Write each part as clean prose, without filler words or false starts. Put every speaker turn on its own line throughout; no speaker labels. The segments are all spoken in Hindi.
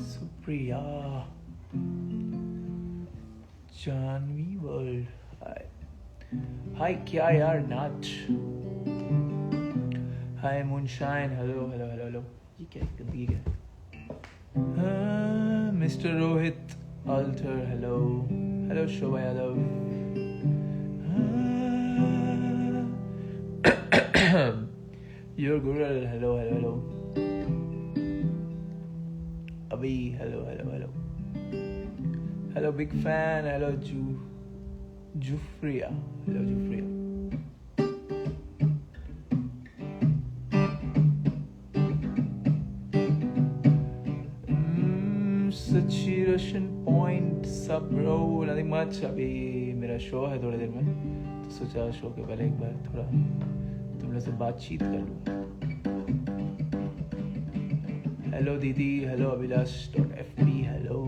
Supriya Janvi world hi hi क्या यार नाच hi moonshine hello hello hello hello ये क्या गंदगी क्या मिस्टर रोहित अल्टर hello hello Shobha Yadav your girl hello hello hello अभी hello hello hello hello big fan hello Zufriya hello Zufriya सची रशियन पॉइंट सब ब्रो नथिंग मच अभी मेरा शो है थोड़ी देर में तो सोचा शो के पहले एक बार थोड़ा तुम लोग से बातचीत कर लूँ हेलो दीदी hello Abhilash .fb hello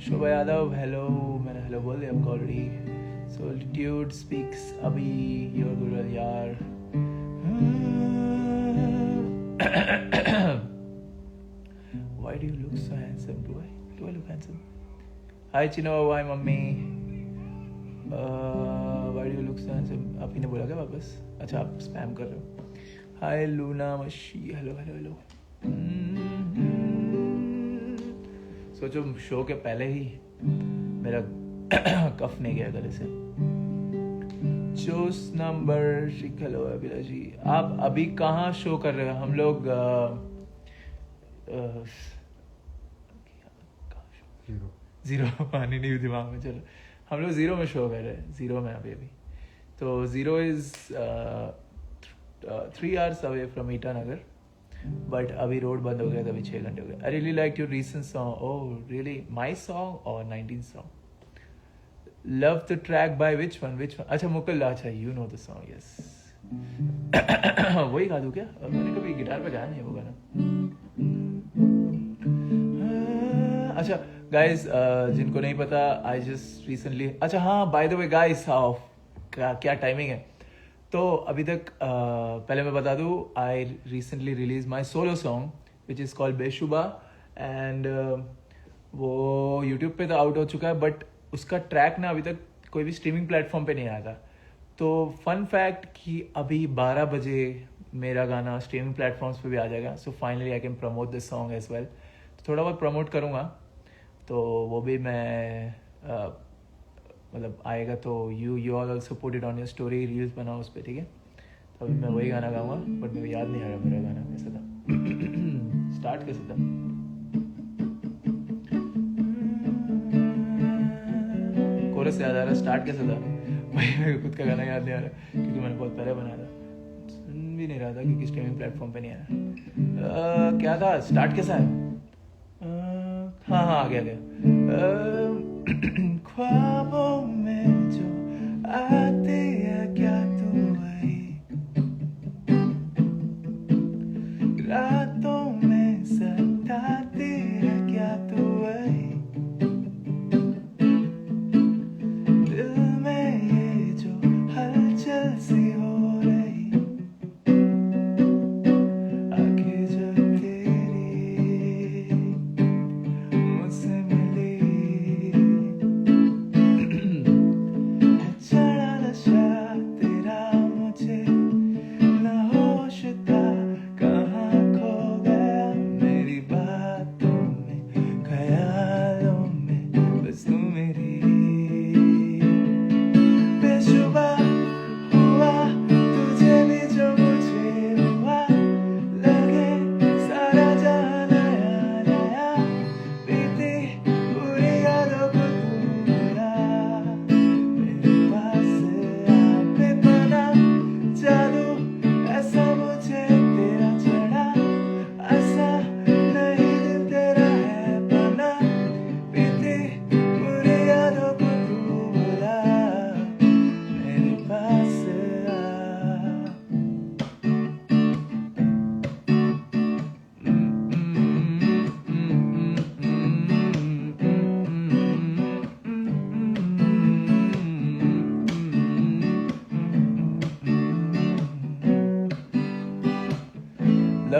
Shobha Yadav hello मैंने हेलो बोल दिया आपको ऑलरेडी सोलिट्यूड स्पीक्स अभी योर गुरल यार Why do you look so handsome? Do I look handsome? Hi Chino, hi mummy. Why do you look so handsome? आप ही ने बोला क्या वापस? अच्छा आप स्पैम कर रहे हो. Hi Luna Mashi, hello hello hello. सोचो शो के पहले ही मेरा कफ नहीं गया गले से. जोस नंबर हेलो अभिला जी आप अभी कहाँ शो कर रहे हो? हम लोग जीरो पानी नहीं दिमाग में चलो हम लोग जीरो में शो कर रहे हैं जीरो में अभी तो zero is 3 hours away from Itanagar but अभी रोड बंद हो गया तभी 6 घंटे हो गए. I really like your recent song oh really my song और 19 song love the track by which one अच्छा मुकुल अच्छा you know the song yes वही गा दूँ क्या? मैंने कभी गिटार पे गाया नहीं है वो गाना. अच्छा गाइस जिनको नहीं पता आई जस्ट रिसेंटली अच्छा हाँ बाय द वे गाइस क्या टाइमिंग है तो अभी तक पहले मैं बता दूँ I recently release my solo song which is called Beshuba and वो यूट्यूब पे तो आउट हो चुका है बट उसका ट्रैक ना अभी तक कोई भी स्ट्रीमिंग प्लेटफॉर्म पे नहीं आया था. तो फन फैक्ट कि अभी 12 बजे मेरा गाना स्ट्रीमिंग प्लेटफॉर्म्स पे भी आ जाएगा. So finally I can promote this song as well. तो थोड़ा बहुत प्रमोट करूँगा तो वो भी मैं मतलब आएगा तो you all also put it on your story reels बनाओ उस पर ठीक है. तो अभी मैं वही गाना गाऊंगा बट मेरे याद नहीं आ रहा मेरा गाना कैसा था स्टार्ट कैसे था. कोरस याद आ रहा स्टार्ट कैसे था भाई मेरे खुद का गाना याद नहीं आ रहा क्योंकि मैंने बहुत पहले बनाया था सुन भी नहीं रहा था क्योंकि स्ट्रीमिंग प्लेटफॉर्म पे नहीं आया. क्या था स्टार्ट कैसा है हाँ आ गया ख्वाबों में जो आते हैं क्या तू वही रातों में सताते हैं क्या तू वही दिल में ये जो हलचल सी हो रही आंखें जब तेरी मुझसे मिली चढ़ा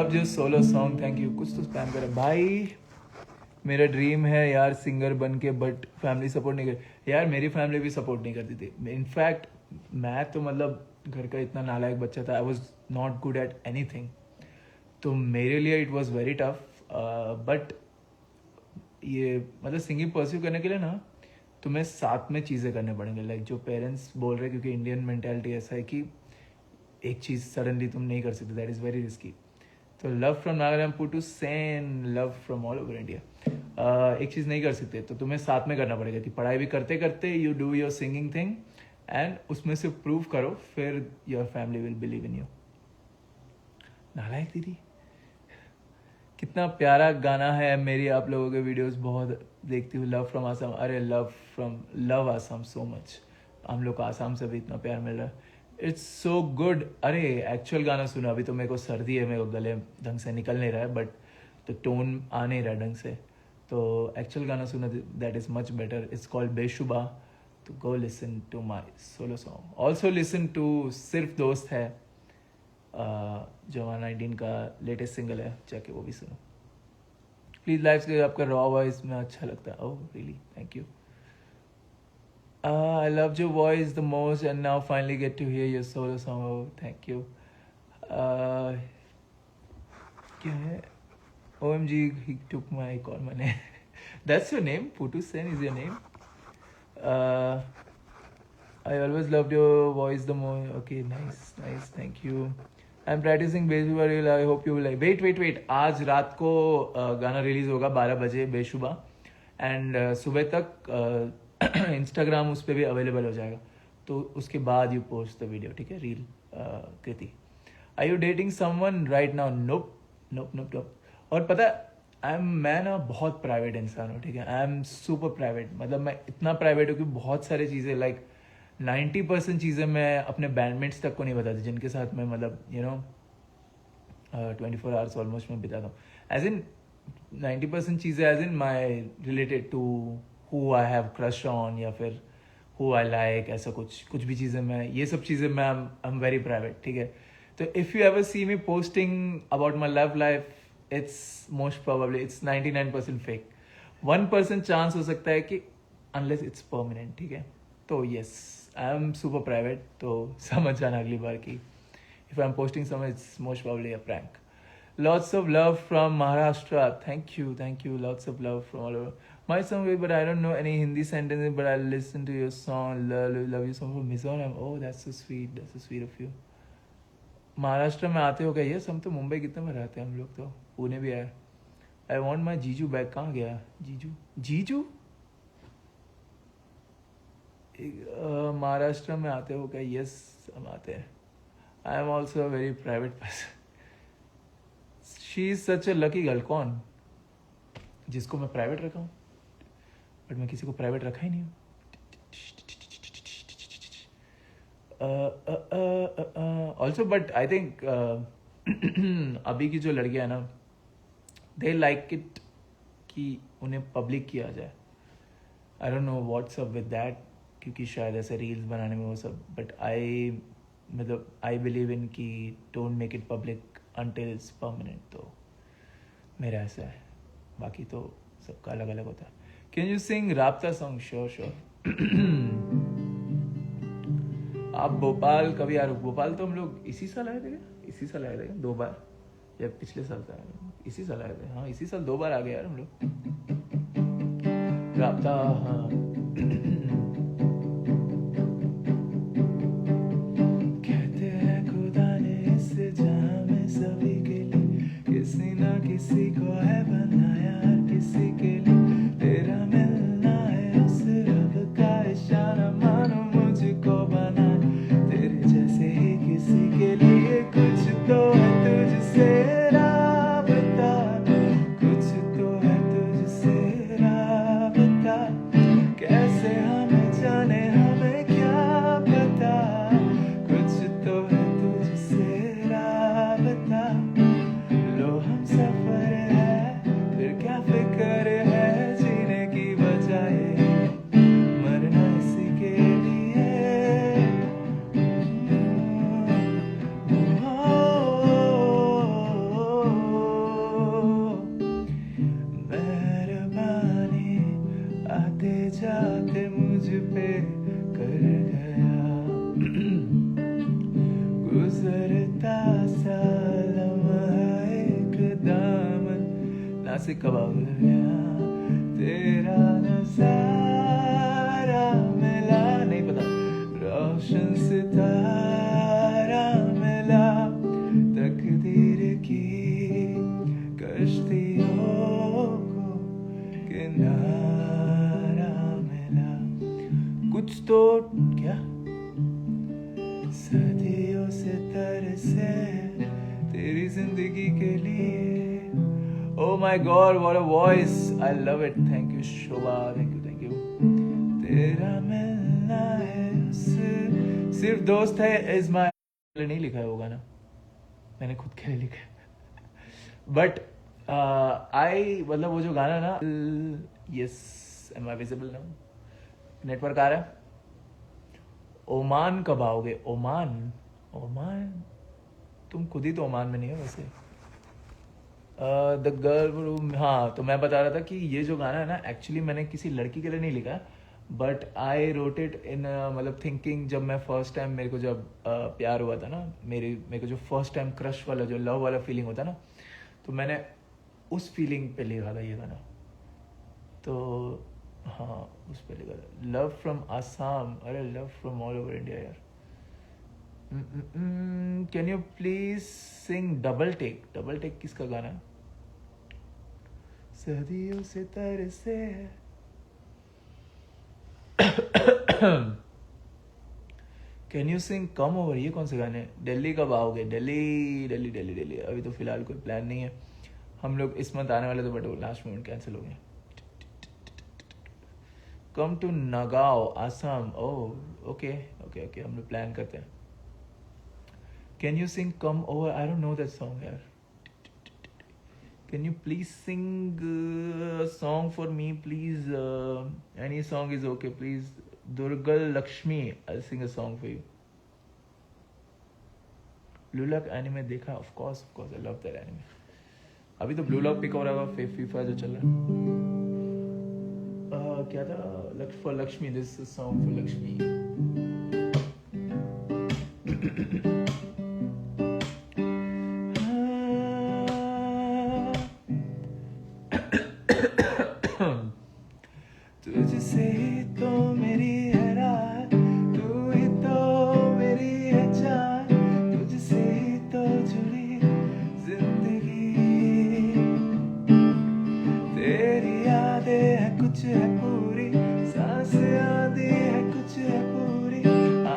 love your solo song, thank you. कुछ तो स्पैम करे भाई। मेरा ड्रीम है यार सिंगर बन के, बट फैमिली सपोर्ट नहीं कर। यार मेरी फैमिली भी सपोर्ट नहीं करती थी। इनफैक्ट मैं तो मतलब घर का इतना नालायक बच्चा था, I was not good at any thing. तो मेरे लिए it was very tough. But ये मतलब सिंगिंग परस्यू करने के लिए ना तुम्हें साथ में चीज़ें करने पड़ेंगे, लाइक जो पेरेंट्स बोल रहे हैं, क्योंकि इंडियन मेंटालिटी ऐसा है कि एक चीज़ सडनली तुम नहीं कर सकते, दैट इज़ वेरी रिस्की। तो love from Nagaland Putu Sen, love from all over India. एक चीज़ नहीं कर सकते तो तुम्हें साथ में करना पड़ेगा कि पढ़ाई भी करते करते you do your singing thing and उसमें से प्रूव करो, फिर your family will believe in you. नालायक दीदी, कितना प्यारा गाना है। मेरी आप लोगों के वीडियोस बहुत देखती हूँ। लव फ्रॉम आसाम, अरे लव आसाम सो मच। हम लोग को आसाम से भी इतना प्यार मिल रहा है, इट्स सो गुड। अरे एक्चुअल गाना सुनो, अभी तो मेरे को सर्दी है, मेरे को गले ढंग से निकल नहीं रहा है, बट तो टोन आ नहीं रहा ढंग से, तो एक्चुअल गाना सुनो, that is much better. It's called Beshuba. तो go listen to my solo song. Also listen to सिर्फ दोस्त है, जो 19 का लेटेस्ट सिंगल है, जाके वो भी सुनो प्लीज। लाइफ के आपका रॉ वॉइस में अच्छा लगता है। Oh really, thank you. I loved your voice the most and now finally get to hear your solo song. Oh, thank you. क्या है? OMG, he took my call my name. That's your name? Putu Sen is your name? I always loved your voice the most. Okay, nice, thank you. I'm practicing बेशुबा reel. I hope you will like. Wait. आज रात को गाना रिलीज होगा 12 बजे बेशुबा, एंड सुबह तक इंस्टाग्राम उस पर भी अवेलेबल हो जाएगा, तो उसके बाद यू पोस्ट द वीडियो, ठीक है? Reel Kriti. Are you dating someone right now? Nope. और पता है मैं ना बहुत प्राइवेट इंसान हूँ, ठीक है? आई एम सुपर प्राइवेट, मतलब मैं इतना प्राइवेट हूँ कि बहुत सारी चीज़ें लाइक 90% चीज़ें मैं अपने बैंडमेट्स तक को नहीं बताती, जिनके साथ मैं मतलब 24 आवर्स ऑलमोस्ट मैं बिताता हूँ। एज इन 90% चीज़ें as in my related to who I have crush on या फिर who I like, ऐसा कुछ भी चीज़ें मैं, ये सब चीज़ें मैं I'm very private, ठीक है? तो if you ever see me posting about my love life, it's most probably it's 99% fake. 1% chance हो सकता है कि unless it's permanent, ठीक है? तो yes, I am super private, तो समझ जाना अगली बार कि if I'm posting somewhere, it's most probably a prank. Lots of love from Maharashtra. Thank you. Lots of love from all over. My song, but I don't know any Hindi sentences, but I listen to your song. Love you song from Mizoram. Oh, that's so sweet. That's so sweet of you. Maharashtra में आते हो क्या? ये हम तो मुंबई कितने में रहते हैं, हम लोग तो पुणे भी आए। I want my जीजू बैग। कहाँ गया जीजू? महाराष्ट्र में आते हो क्या? यस, हम आते हैं। I am also a very private person. She is such A lucky girl. कौन? जिसको मैं प्राइवेट रखा हूँ, बट मैं किसी को प्राइवेट रखा ही नहीं हूँ। ऑल्सो बट आई थिंक अभी की जो लड़कियां है ना, दे लाइक इट कि उन्हें पब्लिक किया जाए। I don't know what's up with that, क्योंकि शायद ऐसे रील्स बनाने में वो सब, बट आई बिलीव इन कि don't make it public until it's permanent। तो मेरा ऐसा है, बाकी तो सबका अलग अलग होता है। कैन यू सिंग राब्ता सॉन्ग? श्योर। आप भोपाल कभी आ रहे हो? भोपाल तो हम लोग इसी साल आए थे 2 बार, या पिछले साल था? इसी साल आए थे, हाँ इसी साल 2 बार आ गए यार हम लोग राब्ता। हाँ कहते हैं खुदा ने इससे जहां में सभी के लिए किसी ना किसी को है बनाया, किसी के लिए तेरा मिलना है उस रब का इशारा, मानो मुझको बना तेरे जैसे ही किसी के लिए। कुछ तो है तुझसे राबता, कुछ तो है तुझसे राबता, जाते मुझ पे कर गया गुजरता सा लम्हा एक दामन नासिक कब आ गया तेरा नजारा मिला नहीं पता रोशन सितारा मिला तकदीर की कश्तियों को किनारा मिला कुछ तो क्या सदियों से तरसे तेरी जिंदगी के लिए Oh my God, what a voice! I love it. Thank you, Shobha. Thank you. तेरा मिलना है सिर्फ दोस्त है is my नहीं लिखा है वो गाना मैंने खुद के लिए लिखा है बट आई मतलब वो जो गाना ना yes am I visible now network आ रहा है ओमान कब आओगे ओमान तुम खुद ही तो ओमान में नहीं हो वैसे द गर्ल हाँ तो मैं बता रहा था कि ये जो गाना है ना एक्चुअली मैंने किसी लड़की के लिए नहीं लिखा but I wrote it in मतलब थिंकिंग जब मैं फर्स्ट टाइम मेरे को जब प्यार हुआ था ना मेरे को जो फर्स्ट टाइम क्रश वाला जो लव वाला फीलिंग होता ना तो मैंने उस फीलिंग पे लिखा था ये गाना तो हाँ उस पे लिखा था लव फ्रॉम आसाम अरे love from all over India यार can you please sing double take किसका गाना है सदियों से तरसे can you sing come over ये कौन से गाने दिल्ली कब आओगे दिल्ली अभी तो फिलहाल कोई प्लान नहीं है हम लोग इस मंथ आने वाले तो बट लास्ट मोमेंट कैंसिल हो गए come to Nagaon Assam oh okay हम लोग प्लान करते हैं Can you sing Come Over? I don't know that song, yaar. Can you please sing a song for me, please? Any song is okay, please. Durgal Lakshmi, I'll sing a song for you. Blue Lock anime देखा? Of course, I love that anime. अभी तो Blue Lock pick हो रहा है FIFA जो चल रहा है. क्या था? For Lakshmi, this is a song for Lakshmi. तुझसे ही तो मेरी है रात तू ही तो मेरी है जान तुझसे ही तो जुड़ी जिंदगी तेरी यादें है कुछ है पूरी सांसें आधी है कुछ है पूरी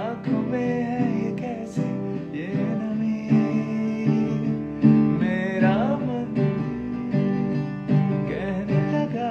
आंखों में है ये कैसे ये नमी मेरा मन कहने लगा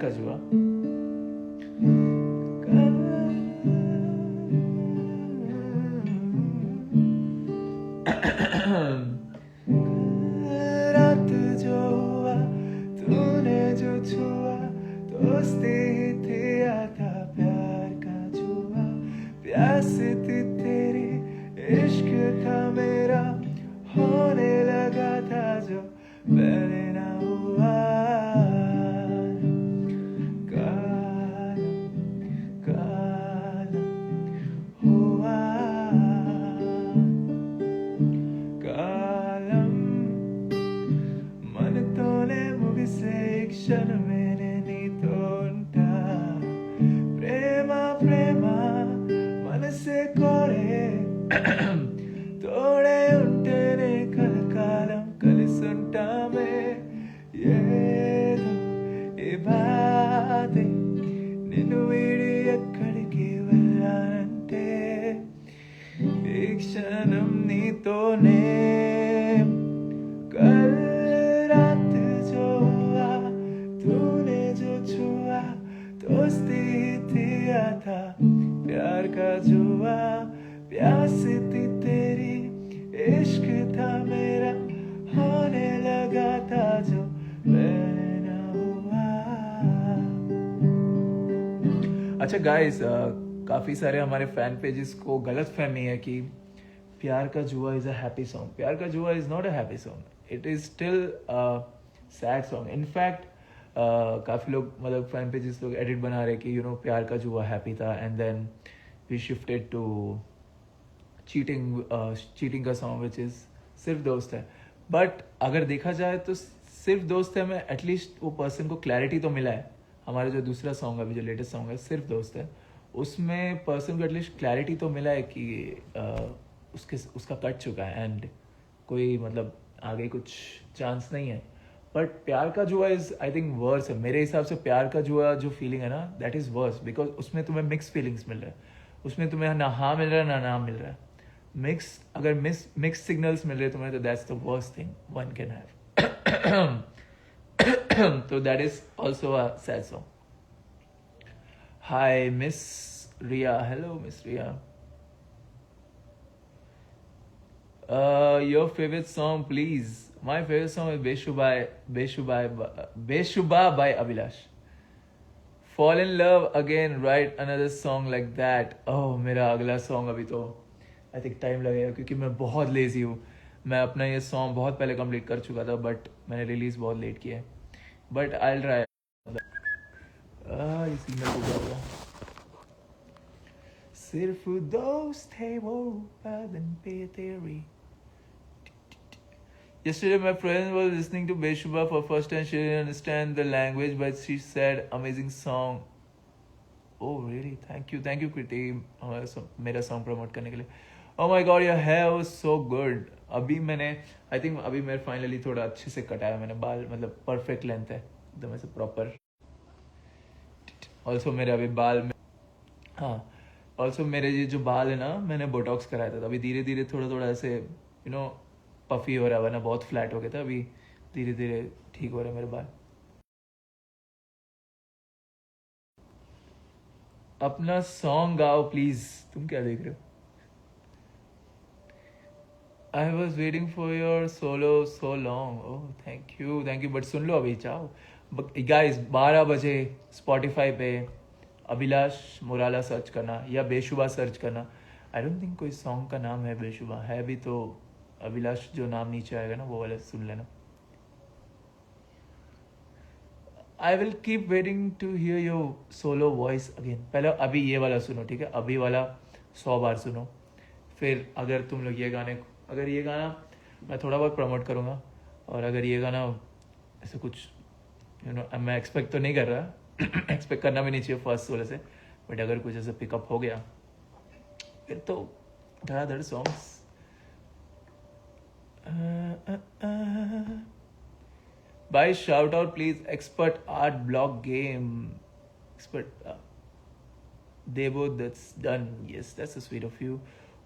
का जुआ रात जो हुआ तूने जो छुआ दोस्ती थी आधा प्यार का जुआ प्यास थी तेरी इश्क था मेरा होने लगा था जो पहले ना हुआ क्षण मैंने नी तोंटा प्रेमा मन से कोरे तोड़े उंटेने कलकालम कलिसुंटामे ఏదో ఈ బాధే నిన్ను వీడి ఎక్కడికి వెళ్ళానంటే ఈ క్షణం నీతోనే कल रात जो हुआ तूने जो छुआ दोस्ती थी था प्यार का जुआ प्यास थी तेरी इश्क था मेरा होने लगा था जो बहना हुआ। अच्छा गाइस, काफ़ी सारे हमारे फैन पेजेस को गलत फहमी है कि प्यार का जुआ इज़ अ हैप्पी सॉन्ग। प्यार का जुआ is not a happy song, it is still sad song. In fact काफ़ी लोग मतलब फैन पेजेस लोग एडिट बना रहे कि प्यार का जुआ हैप्पी था and then we shifted to cheating का सॉन्ग विच इज़ सिर्फ दोस्त है। बट अगर देखा जाए तो सिर्फ दोस्त है में एटलीस्ट वो पर्सन को क्लैरिटी तो मिला है। हमारा जो दूसरा सॉन्ग है, अभी जो लेटेस्ट सॉन्ग है सिर्फ दोस्त है, उसमें पर्सन को एटलीस्ट क्लैरिटी तो मिला है कि उसका कट चुका है एंड कोई मतलब आगे कुछ चांस नहीं है। बट प्यार का जुआ इज़ आई थिंक वर्स है मेरे हिसाब से। प्यार का जुआ जो फीलिंग है ना, दैट इज़ वर्स बिकॉज उसमें तुम्हें मिक्स फीलिंग्स मिल रहा है, उसमें तुम्हें ना हाँ मिल रहा है ना ना मिल रहा है। अगर मिक्स सिग्नल्स मिल रहे हैं तुम्हें तो that's the worst thing one can have. तो that is also a sad song. Hi miss Riya, hello miss Riya. Your favorite song, please. My favorite song is Beshuba by Abhilash. Fall in love again, write another song like that. Oh, मेरा अगला song अभी तो आई थिंक टाइम लगेगा क्योंकि मैं बहुत लेजी हूँ। मैं अपना ये सॉन्ग बहुत पहले कंप्लीट कर चुका था बट मैंने रिलीज बहुत लेट किया है। But I will try. इसी में होगा सिर्फ दोस्त है वो बदन पे तेरी। Yesterday, my friend was listening to Beshuba for first time. She didn't understand the language, but she said, "Amazing song." Oh, really? Thank you, Kriti. मेरा song promote करने के लिए। Oh my God, your hair was so good. अभी मैंने, I think अभी मेरे finally थोड़ा अच्छे से कटाया मैंने बाल, मतलब perfect length है, एकदम ऐसे proper. Also मेरे अभी बाल में, हाँ, also मेरे ये जो बाल है ना, मैंने बोटॉक्स कराया था, अभी धीरे धीरे थोड़ा ऐसे, पफी हो रहा है, वरना बहुत फ्लैट हो गया था। अभी धीरे धीरे ठीक हो रहा है मेरे बाल। अपना सॉन्ग गाओ प्लीज। तुम क्या देख रहे हो? I was waiting for your solo so long. Oh thank you but सुन लो अभी, चाहो गाइस 12 बजे स्पॉटिफाई पे अभिलाष मुराला सर्च करना या बेशुबा सर्च करना। आई डोंट थिंक कोई सॉन्ग का नाम है बेशुबा, है भी तो अभिलाष जो नाम नीचे आएगा ना वो वाला सुन लेना। I will keep waiting to hear your solo voice again. पहले अभी ये वाला सुनो, ठीक है? अभी वाला 100 बार सुनो, फिर अगर तुम लोग अगर ये गाना मैं थोड़ा बहुत प्रमोट करूँगा, और अगर ये गाना ऐसे कुछ मैं एक्सपेक्ट तो नहीं कर रहा एक्सपेक्ट करना भी नहीं चाहिए फर्स्ट सोलो से, बट अगर कुछ ऐसे पिकअप हो गया फिर तो धड़ाधड़ songs. By shout out please, expert art blog game expert Devo, that's done. Yes, that's so sweet of you.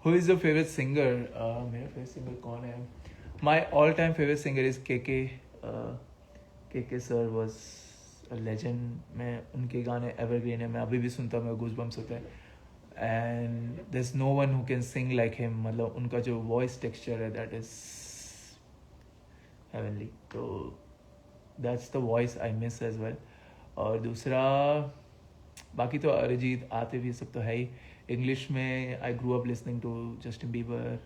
Who is your favorite singer? मेरा favorite singer कौन है? My all time favorite singer is KK. KK sir was a legend. मैं उनके गाने evergreen है, मैं अभी भी सुनता हूँ, मेरे goosebumps होते हैं। And there's no one who can sing like him. मतलब उनका जो voice texture है, that is heavenly. तो that's the voice I miss as well. और दूसरा बाकी तो अरिजीत, आतिफ, ये सब तो है ही। इंग्लिश में I grew up listening to Justin Bieber.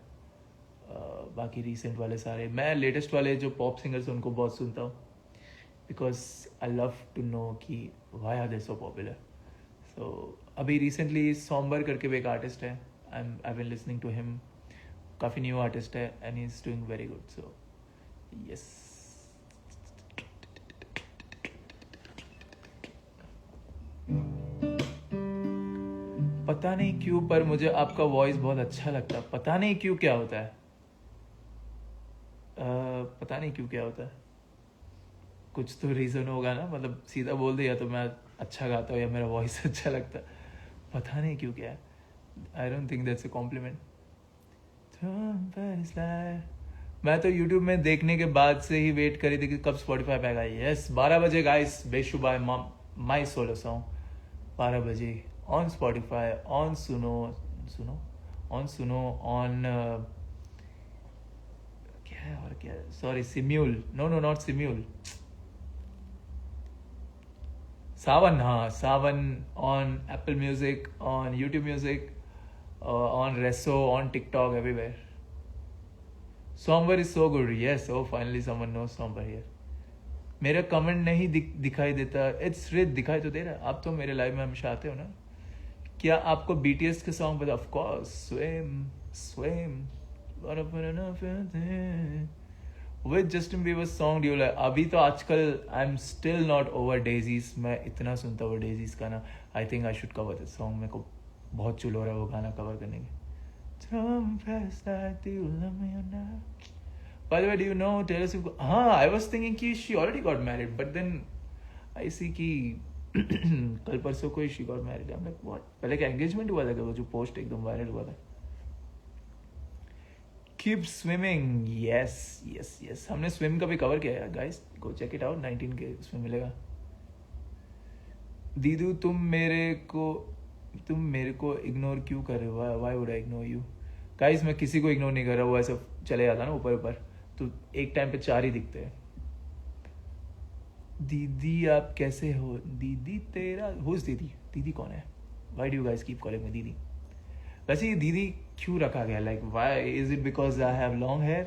बाकी रीसेंट वाले सारे, मैं लेटेस्ट वाले जो पॉप सिंगर्स हैं उनको बहुत सुनता हूँ, because I love to know कि why are they so popular. So अभी रिसेंटली सॉम्बर करके भी एक आर्टिस्ट है, I been listening to him, काफ़ी न्यू आर्टिस्ट है and he is doing very good. So yes. पता नहीं क्यों पर मुझे आपका वॉइस बहुत अच्छा लगता है। पता नहीं क्यों क्या होता है, पता नहीं क्यों क्या होता है, कुछ तो रीज़न होगा ना। मतलब सीधा बोल दिया तो मैं अच्छा गाता हूँ या मेरा वॉइस अच्छा लगता है। पता नहीं क्यों क्या है. I don't think that's a compliment. मैं तो YouTube में देखने के बाद से ही वेट करी थी कि कब Spotify पे आएगा. यस 12 बजे guys, Beshuba my solo song 12 बजे ऑन Spotify, ऑन सुनो ऑन क्या है और क्या, सॉरी सिम्यूल, नो नॉट सिम्यूल, सावन. हाँ Saavn on Apple Music, on YouTube Music, on Resso, on TikTok, everywhere. Somewhere is so good. Yes, oh finally someone knows Somewhere here. मेरा कमेंट नहीं दिखाई देता. इट्स रिद दिखाई तो दे रहा है. आप तो मेरे लाइव में हमेशा आते हो ना. क्या आपको BTS के सॉन्ग पता? Of course Swim with Justin Bieber song due like. अभी तो आजकल I am still not over daisies. मैं इतना सुनता हूँ डेजीज का ना. I think I should cover this song. मेरे को बहुत चुल हो रहा है वो गाना कवर करने के. By the way, do you know Taylor Swift? हाँ, I was thinking कि she already got married, but then I see कि कल परसों को ही she got married. I'm like what? पहले क्या engagement हुआ था क्या? वो जो post एकदम वायरल हुआ था. Keep swimming, yes. हमने swim का भी cover किया है, guys. Go check it out. 19 के उसमें मिलेगा. दीदू तुम मेरे को इग्नोर क्यों कर रहे हो? Why would I ignore you? Guys मैं किसी को इग्नोर नहीं कर रहा. वो ऐसा चले जाता ना ऊपर तो एक टाइम पे 4 ही दिखते हैं. दीदी आप कैसे हो? दीदी तेरा हुज दीदी कौन है? Why do you guys keep calling me दीदी? वैसे ये दीदी क्यों रखा गया? Like why is it because I have long hair?